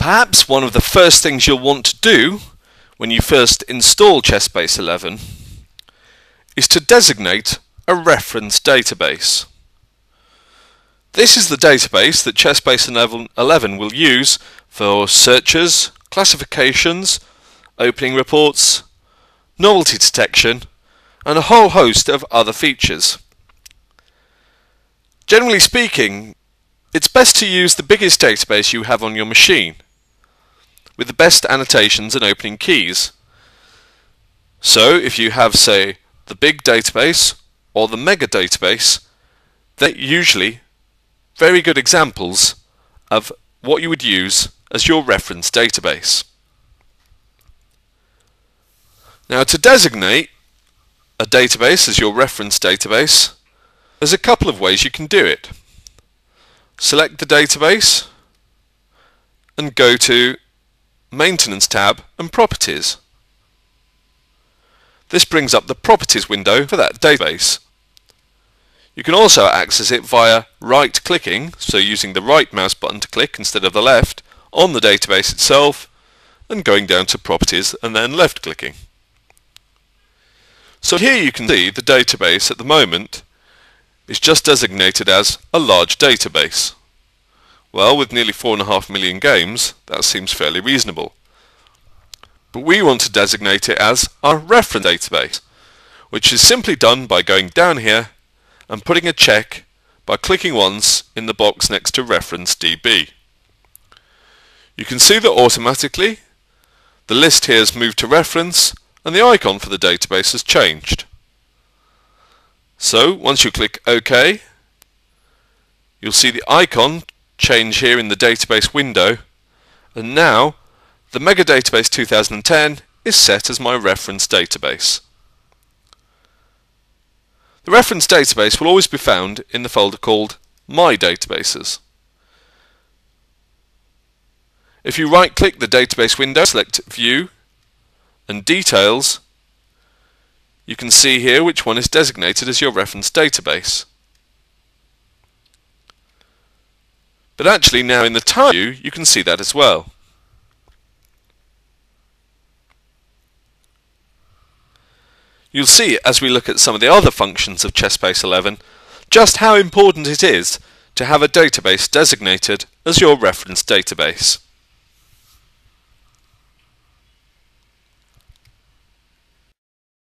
Perhaps one of the first things you'll want to do when you first install ChessBase 11 is to designate a reference database. This is the database that ChessBase 11 will use for searches, classifications, opening reports, novelty detection, and a whole host of other features. Generally speaking, it's best to use the biggest database you have on your machine, with the best annotations and opening keys. So if you have, say, the big database or the mega database, they're usually very good examples of what you would use as your reference database. Now, to designate a database as your reference database, there's a couple of ways you can do it. Select the database and go to Maintenance tab and Properties. This brings up the Properties window for that database. You can also access it via right-clicking, so using the right mouse button to click instead of the left, on the database itself, and going down to Properties and then left-clicking. So here you can see the database at the moment is just designated as a large database. Well, with nearly 4.5 million games, that seems fairly reasonable. But we want to designate it as our reference database, which is simply done by going down here and putting a check by clicking once in the box next to Reference DB. You can see that automatically the list here has moved to reference and the icon for the database has changed. So once you click OK, you'll see the icon change here in the database window, and now the Mega Database 2010 is set as my reference database. The reference database will always be found in the folder called My Databases. If you right-click the database window, select View and Details, you can see here which one is designated as your reference database. But actually now in the Time view you can see that as well. You'll see as we look at some of the other functions of ChessBase 11 just how important it is to have a database designated as your reference database.